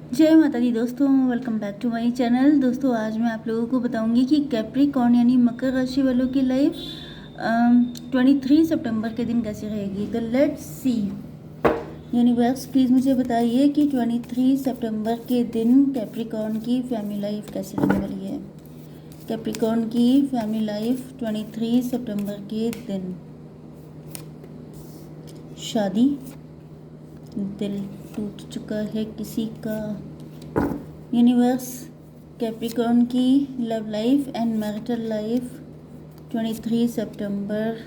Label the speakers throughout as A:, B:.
A: जय माता दी दोस्तों, welcome back to my channel. दोस्तों आज मैं आप लोगों को बताऊंगी कि कैप्रिकॉर्न यानी मकर राशि वालों की लाइफ 23 सितंबर के दिन कैसी रहेगी। तो लेट्स सी। यूनिवर्स प्लीज़ मुझे बताइए कि 23 सितंबर के दिन कैप्रिकॉर्न की फैमिली लाइफ कैसी रहने वाली है। कैप्रिकॉर्न की फैमिली लाइफ 23 सितंबर के दिन। शादी, दिल टूट चुका है किसी का। यूनिवर्स कैप्रिकॉर्न की love life and marital life 23 सितंबर।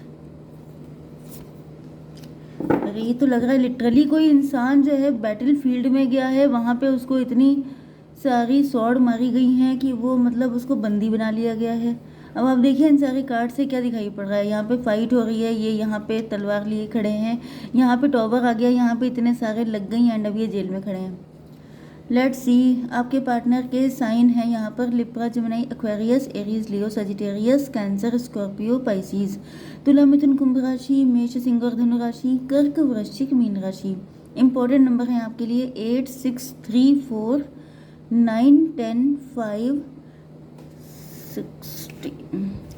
A: अरे ये तो लग रहा है लिटरली कोई इंसान जो है बैटल फील्ड में गया है, वहाँ पे उसको इतनी सारी सॉर्ड मारी गई हैं कि वो मतलब उसको बंदी बना लिया गया है। अब आप देखिए इन सारे कार्ड से क्या दिखाई पड़ रहा है। यहाँ पे फाइट हो रही है, ये यहाँ पे तलवार लिए खड़े हैं, यहाँ पे टॉवर आ गया, यहाँ पे इतने सारे लग गई एंड अब ये जेल में खड़े हैं। लेट्स सी आपके पार्टनर के साइन हैं यहाँ पर लिब्रा, जेमिनी, एक्वेरियस, एरीज, लियो, सजिटेरियस, कैंसर, स्कॉर्पियो, पाइसीज, तुला, मिथुन, कुंभ राशि, मेष, सिंह और धनु राशि, कर्क, वृश्चिक, मीन राशि। इंपॉर्टेंट नंबर हैं आपके लिए 8, 6, 3, 4, 9, 10, 5,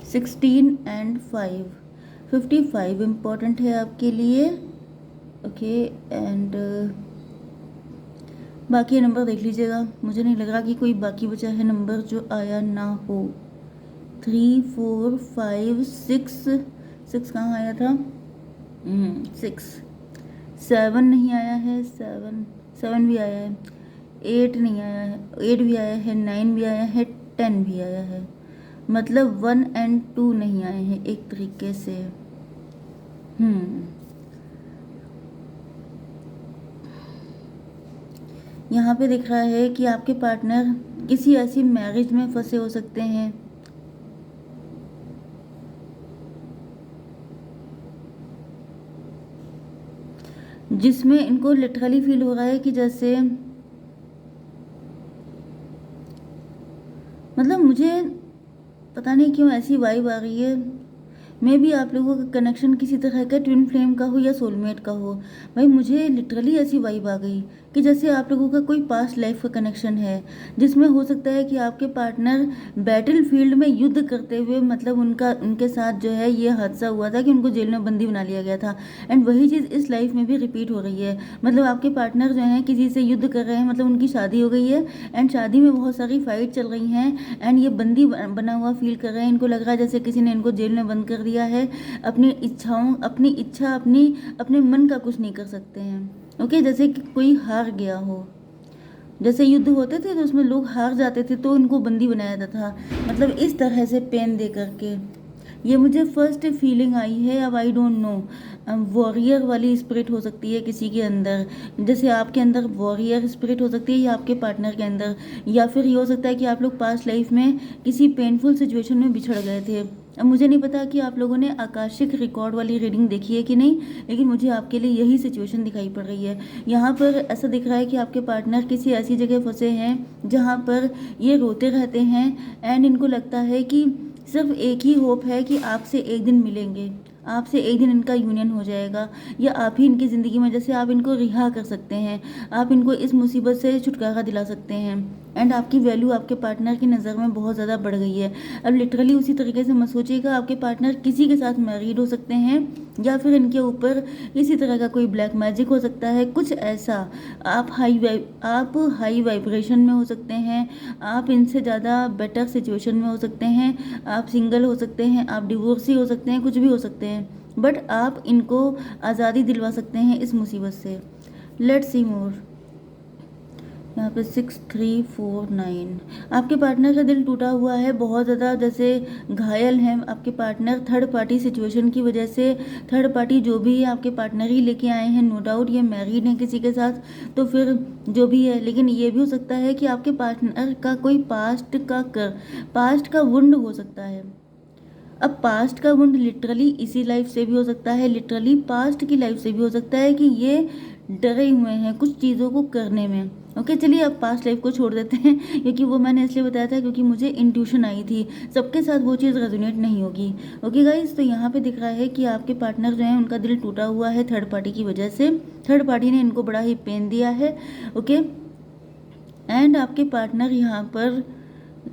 A: 16 एंड 5। 55 इम्पॉर्टेंट है आपके लिए। ओके एंड बाकी नंबर देख लीजिएगा। मुझे नहीं लग रहा कि कोई बाकी बचा है नंबर जो आया ना हो। 3, 4, 5, 6, 6 कहाँ आया था? 6, 7 नहीं आया है, 7 भी आया है, 8 नहीं आया है, 8 भी आया है, 9 भी आया है, 10 भी आया है। मतलब 1 एंड 2 नहीं आए हैं एक तरीके से। यहाँ पे दिख रहा है कि आपके पार्टनर किसी ऐसी मैरिज में फंसे हो सकते हैं जिसमें इनको लिटरली फील हो रहा है कि जैसे मतलब मुझे पता नहीं क्यों ऐसी वाइब आ रही है। मे भी आप लोगों का कनेक्शन किसी तरह का ट्विन फ्लेम का हो या सोलमेट का हो। भाई मुझे लिटरली ऐसी वाइब आ गई कि जैसे आप लोगों का कोई पास्ट लाइफ का कनेक्शन है, जिसमें हो सकता है कि आपके पार्टनर बैटल फील्ड में युद्ध करते हुए मतलब उनके साथ जो है ये हादसा हुआ था कि उनको जेल में बंदी बना लिया गया था। एंड वही चीज़ इस लाइफ में भी रिपीट हो रही है। मतलब आपके पार्टनर जो हैं किसी से युद्ध कर रहे हैं, मतलब उनकी शादी हो गई है एंड शादी में बहुत सारी फाइट चल रही हैं एंड ये बंदी बना हुआ फील कर रहे हैं। इनको लग रहा है जैसे किसी ने इनको जेल में बंद कर दिया है। अपनी अपने मन का कुछ नहीं कर सकते हैं। ओके, जैसे कि कोई हार गया हो। जैसे युद्ध होते थे तो उसमें लोग हार जाते थे तो उनको बंदी बनाया जाता था, मतलब इस तरह से पेन दे करके। ये मुझे फर्स्ट फीलिंग आई है। अब आई डोंट नो, वॉरियर वाली स्पिरिट हो सकती है किसी के अंदर, जैसे आपके अंदर वॉरियर स्पिरिट हो सकती है या आपके पार्टनर के अंदर, या फिर ये हो सकता है कि आप लोग पास्ट लाइफ में किसी पेनफुल सिचुएशन में बिछड़ गए थे। अब मुझे नहीं पता कि आप लोगों ने आकाशिक रिकॉर्ड वाली रीडिंग देखी है कि नहीं, लेकिन मुझे आपके लिए यही सिचुएशन दिखाई पड़ रही है। यहाँ पर ऐसा दिख रहा है कि आपके पार्टनर किसी ऐसी जगह फंसे हैं जहाँ पर ये रोते रहते हैं एंड इनको लगता है कि सिर्फ एक ही होप है कि आपसे एक दिन मिलेंगे, आपसे एक दिन इनका यूनियन हो जाएगा, या आप ही इनकी ज़िंदगी में जैसे आप इनको रिहा कर सकते हैं, आप इनको इस मुसीबत से छुटकारा दिला सकते हैं। एंड आपकी वैल्यू आपके पार्टनर की नज़र में बहुत ज़्यादा बढ़ गई है। अब लिटरली उसी तरीके से मत सोचिएगा। आपके पार्टनर किसी के साथ मैरिड हो सकते हैं या फिर इनके ऊपर किसी तरह का कोई ब्लैक मैजिक हो सकता है, कुछ ऐसा। आप हाई वाइब्रेशन में हो सकते हैं, आप इनसे ज़्यादा बेटर सिचुएशन में हो सकते हैं, आप सिंगल हो सकते हैं, आप डिवोर्सी हो सकते हैं, कुछ भी हो सकते हैं, बट आप इनको आज़ादी दिलवा सकते हैं इस मुसीबत से। लेट्स सी मोर। यहाँ पे 6, 3, 4, 9 आपके पार्टनर का दिल टूटा हुआ है बहुत ज़्यादा, जैसे घायल हैं आपके पार्टनर थर्ड पार्टी सिचुएशन की वजह से। थर्ड पार्टी जो भी है आपके पार्टनर ही लेके आए हैं, नो डाउट ये मैरिड है किसी के साथ, तो फिर जो भी है। लेकिन ये भी हो सकता है कि आपके पार्टनर का कोई पास्ट का वुंड हो सकता है। अब पास्ट का वुंड लिटरली इसी लाइफ से भी हो सकता है, लिटरली पास्ट की लाइफ से भी हो सकता है कि ये डरे हुए हैं कुछ चीज़ों को करने में। ओके चलिए अब पास्ट लाइफ को छोड़ देते हैं, क्योंकि वो मैंने इसलिए बताया था क्योंकि मुझे इंट्यूशन आई थी, सबके साथ वो चीज़ रेजोनेट नहीं होगी। ओके गाइस, तो यहाँ पे दिख रहा है कि आपके पार्टनर जो हैं उनका दिल टूटा हुआ है थर्ड पार्टी की वजह से। थर्ड पार्टी ने इनको बड़ा ही पेन दिया है। ओके, एंड आपके पार्टनर यहाँ पर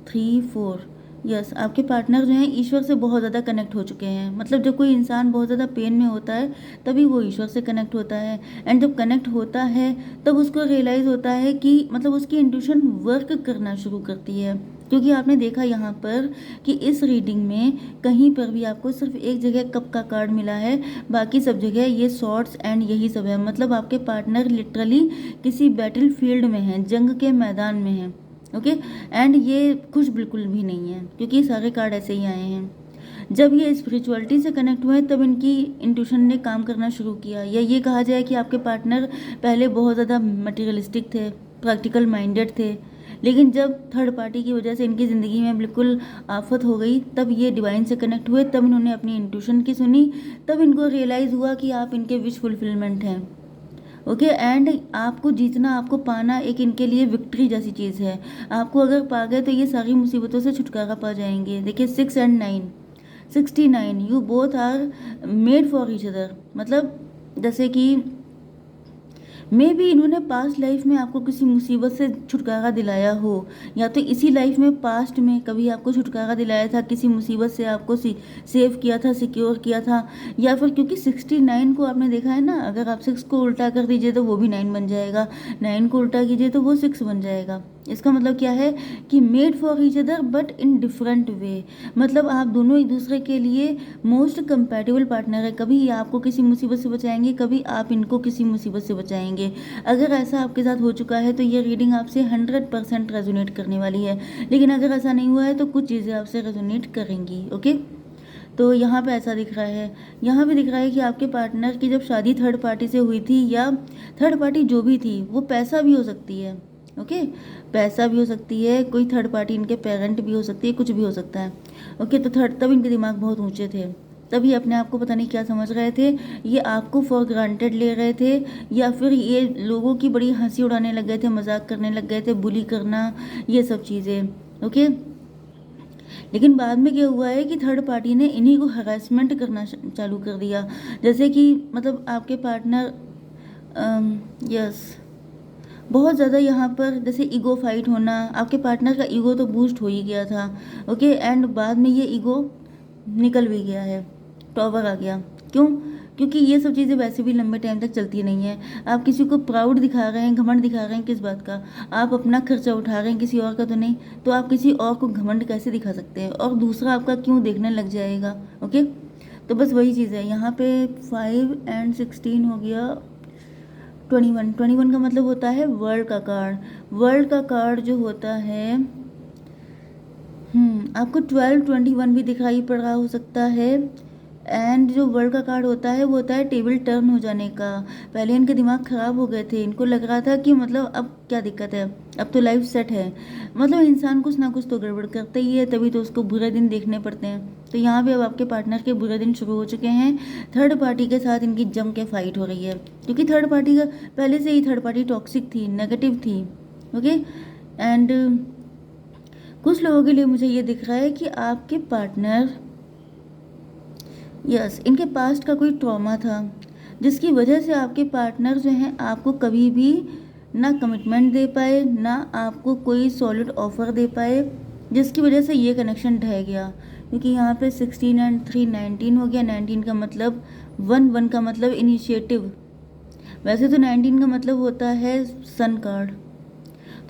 A: 3 4, यस, आपके पार्टनर जो हैं ईश्वर से बहुत ज़्यादा कनेक्ट हो चुके हैं। मतलब जब कोई इंसान बहुत ज़्यादा पेन में होता है तभी वो ईश्वर से कनेक्ट होता है। एंड जब कनेक्ट होता है तब उसको रियलाइज़ होता है कि मतलब उसकी इंट्यूशन वर्क करना शुरू करती है। क्योंकि आपने देखा यहाँ पर कि इस रीडिंग में कहीं पर भी आपको सिर्फ एक जगह कप का कार्ड मिला है, बाकी सब जगह ये शॉर्ट्स एंड यही सब है। मतलब आपके पार्टनर लिटरली किसी बैटल फील्ड में हैं, जंग के मैदान में हैं। ओके, एंड ये खुश बिल्कुल भी नहीं है क्योंकि सारे कार्ड ऐसे ही आए हैं। जब ये स्पिरिचुअलिटी से कनेक्ट हुए तब इनकी इंट्यूशन ने काम करना शुरू किया, या ये कहा जाए कि आपके पार्टनर पहले बहुत ज़्यादा मटेरियलिस्टिक थे, प्रैक्टिकल माइंडेड थे, लेकिन जब थर्ड पार्टी की वजह से इनकी ज़िंदगी में बिल्कुल आफत हो गई तब ये डिवाइन से कनेक्ट हुए, तब इन्होंने अपनी इंट्यूशन की सुनी, तब इनको रियलाइज़ हुआ कि आप इनके विश फुलफिलमेंट हैं। ओके, एंड आपको जीतना, आपको पाना एक इनके लिए विक्ट्री जैसी चीज़ है। आपको अगर पा गए तो ये सारी मुसीबतों से छुटकारा पा जाएंगे। देखिए 6 and 9, 69, you both are made for each other. मतलब जैसे कि मे भी इन्होंने पास्ट लाइफ में आपको किसी मुसीबत से छुटकारा दिलाया हो, या तो इसी लाइफ में पास्ट में कभी आपको छुटकारा दिलाया था, किसी मुसीबत से आपको सेव किया था, सिक्योर किया था। या फिर क्योंकि 69 को आपने देखा है ना, अगर आप 6 को उल्टा कर दीजिए तो वो भी 9 बन जाएगा, 9 को उल्टा कीजिए तो वो 6 बन जाएगा। इसका मतलब क्या है कि made for each other but in different way. मतलब आप दोनों एक दूसरे के लिए मोस्ट कंपैटिबल पार्टनर है। कभी ये आपको किसी मुसीबत से बचाएंगे, कभी आप इनको किसी मुसीबत से बचाएंगे। अगर ऐसा आपके साथ हो चुका है तो ये रीडिंग आपसे 100% रेजोनेट करने वाली है। लेकिन अगर ऐसा नहीं हुआ है तो कुछ चीज़ें आपसे रेजोनेट करेंगी। ओके, तो यहाँ पे ऐसा दिख रहा है। यहाँ पे दिख रहा है कि आपके पार्टनर की जब शादी थर्ड पार्टी से हुई थी, या थर्ड पार्टी जो भी थी, वो पैसा भी हो सकती है। ओके, पैसा भी हो सकती है, कोई थर्ड पार्टी इनके पेरेंट भी हो सकती है, कुछ भी हो सकता है। ओके, तो तब इनके दिमाग बहुत ऊंचे थे, तभी अपने आप को पता नहीं क्या समझ रहे थे। ये आपको फॉर ग्रांटेड ले रहे थे, या फिर ये लोगों की बड़ी हंसी उड़ाने लग गए थे, मजाक करने लग गए थे, बुली करना, ये सब चीज़ें। ओके, लेकिन बाद में क्या हुआ है कि थर्ड पार्टी ने इन्हीं को हरासमेंट करना चालू कर दिया। जैसे कि मतलब आपके पार्टनर यस बहुत ज़्यादा यहाँ पर जैसे ईगो फाइट होना, आपके पार्टनर का ईगो तो बूस्ट हो ही गया था। ओके, एंड बाद में ये ईगो निकल भी गया है, टॉवर आ गया। क्यों? क्योंकि ये सब चीज़ें वैसे भी लंबे टाइम तक चलती नहीं है। आप किसी को प्राउड दिखा रहे हैं, घमंड दिखा रहे हैं, किस बात का? आप अपना खर्चा उठा रहे हैं, किसी और का तो नहीं। तो आप किसी और को घमंड कैसे दिखा सकते हैं, और दूसरा आपका क्यों देखने लग जाएगा? ओके, तो बस वही चीज़ है यहाँ पे। 5 एंड 16 हो गया, 21 का मतलब होता है वर्ल्ड का कार्ड। वर्ल्ड का कार्ड जो होता है, आपको 12 21 भी दिखाई पड़ रहा हो सकता है। एंड जो वर्ल्ड का कार्ड होता है वो होता है टेबल टर्न हो जाने का। पहले इनके दिमाग ख़राब हो गए थे, इनको लग रहा था कि मतलब अब क्या दिक्कत है, अब तो लाइफ सेट है। मतलब इंसान कुछ ना कुछ तो गड़बड़ करता ही है, तभी तो उसको बुरे दिन देखने पड़ते हैं। तो यहाँ पे अब आपके पार्टनर के बुरे दिन शुरू हो चुके हैं। थर्ड पार्टी के साथ इनकी जम के फाइट हो रही है, क्योंकि थर्ड पार्टी का पहले से ही थर्ड पार्टी टॉक्सिक थी, नेगेटिव थी। ओके, एंड कुछ लोगों के लिए मुझे ये दिख रहा है कि आपके पार्टनर यस इनके पास्ट का कोई ट्रॉमा था, जिसकी वजह से आपके पार्टनर जो हैं आपको कभी भी ना कमिटमेंट दे पाए, ना आपको कोई सॉलिड ऑफर दे पाए, जिसकी वजह से ये कनेक्शन ढह गया। क्योंकि यहाँ पे 16 एंड 3 19 हो गया। 19 का मतलब 1 का मतलब इनिशिएटिव। वैसे तो 19 का मतलब होता है सन कार्ड,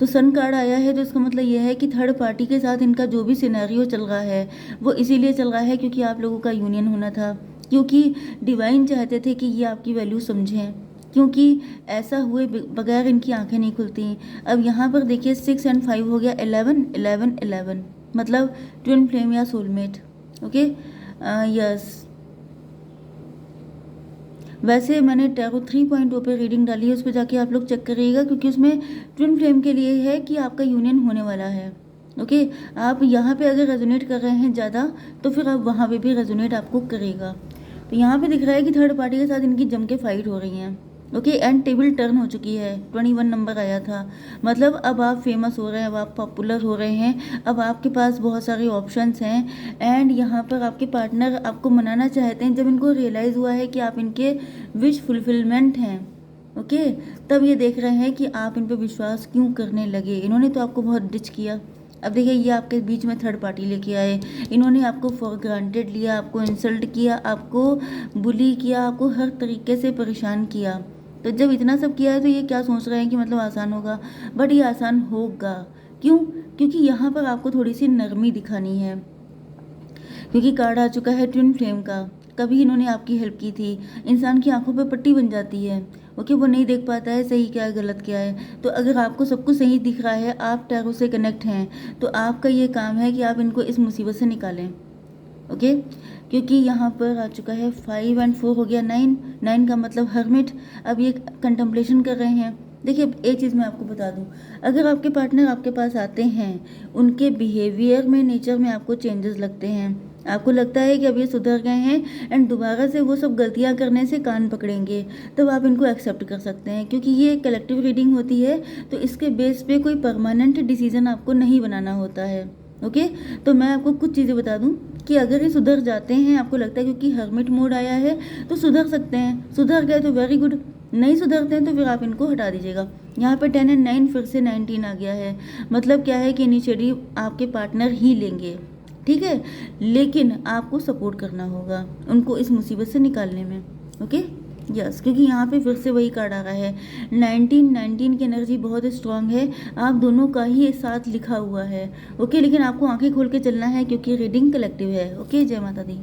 A: तो सन कार्ड आया है, तो इसका मतलब यह है कि थर्ड पार्टी के साथ इनका जो भी सिनेरियो चल रहा है वो इसीलिए चल रहा है क्योंकि आप लोगों का यूनियन होना था, क्योंकि डिवाइन चाहते थे कि ये आपकी वैल्यू समझें, क्योंकि ऐसा हुए बगैर इनकी आंखें नहीं खुलती। अब यहाँ पर देखिए 6 एंड 5 हो गया, 11 11 11 मतलब ट्विन फ्लेम या सोलमेट। ओके, यस, वैसे मैंने टैरो 3.0 पे रीडिंग डाली है, उस पर जाके आप लोग चेक करिएगा, क्योंकि उसमें ट्विन फ्लेम के लिए है कि आपका यूनियन होने वाला है। ओके, आप यहाँ पे अगर रेजोनेट कर रहे हैं ज़्यादा तो फिर आप वहाँ पे भी रेजोनेट आपको करेगा। तो यहाँ पे दिख रहा है कि थर्ड पार्टी के साथ इनकी जम के फाइट हो रही हैं। ओके, एंड टेबल टर्न हो चुकी है, 21 नंबर आया था। मतलब अब आप फेमस हो रहे हैं, अब आप पॉपुलर हो रहे हैं, अब आपके पास बहुत सारे ऑप्शंस हैं। एंड यहाँ पर आपके पार्टनर आपको मनाना चाहते हैं, जब इनको रियलाइज़ हुआ है कि आप इनके विश फुलफिलमेंट हैं। ओके, तब ये देख रहे हैं कि आप इन पे विश्वास क्यों करने लगे। इन्होंने तो आपको बहुत डिच किया। अब देखिए ये आपके बीच में थर्ड पार्टी लेके आए। इन्होंने आपको फॉर ग्रांटेड लिया, आपको इंसल्ट किया, आपको बुली किया, आपको हर तरीके से परेशान किया। तो जब इतना सब किया है तो ये क्या सोच रहे हैं कि मतलब आसान होगा, बट ये आसान होगा। क्यों? क्योंकि यहाँ पर आपको थोड़ी सी नरमी दिखानी है, क्योंकि कार्ड आ चुका है ट्विन फ्लेम का। कभी इन्होंने आपकी हेल्प की थी। इंसान की आंखों पे पट्टी बन जाती है। ओके, वो नहीं देख पाता है सही क्या है गलत क्या है। तो अगर आपको सब कुछ सही दिख रहा है, आप टैरो से कनेक्ट हैं, तो आपका ये काम है कि आप इनको इस मुसीबत से निकालें। ओके, क्योंकि यहाँ पर आ चुका है 5 और 4 हो गया 9। 9 का मतलब हर्मिट। अब ये कंtemplation कर रहे हैं। देखिए अब एक चीज़ मैं आपको बता दूं, अगर आपके पार्टनर आपके पास आते हैं, उनके बिहेवियर में, नेचर में आपको चेंजेस लगते हैं, आपको लगता है कि अब ये सुधर गए हैं एंड दोबारा से वो सब गलतियां करने से कान पकड़ेंगे, तब आप इनको एक्सेप्ट कर सकते हैं। क्योंकि ये कलेक्टिव रीडिंग होती है, तो इसके बेस पे कोई परमानेंट डिसीजन आपको नहीं बनाना होता है। ओके, तो मैं आपको कुछ चीज़ें बता दूं कि अगर ये सुधर जाते हैं, आपको लगता है क्योंकि हर्मिट मोड आया है तो सुधर सकते हैं, सुधर गए तो वेरी गुड, नहीं सुधरते हैं तो फिर आप इनको हटा दीजिएगा। यहाँ पे 10 और 9 फिर से 19 आ गया है। मतलब क्या है कि इनिशिएटिव आपके पार्टनर ही लेंगे, ठीक है, लेकिन आपको सपोर्ट करना होगा उनको इस मुसीबत से निकालने में। ओके, यस, क्योंकि यहाँ पे फिर से वही कार्ड आ रहा है 19 की एनर्जी बहुत स्ट्रांग है, आप दोनों का ही साथ लिखा हुआ है। ओके, लेकिन आपको आंखें खोल के चलना है क्योंकि रीडिंग कलेक्टिव है। ओके, जय माता दी।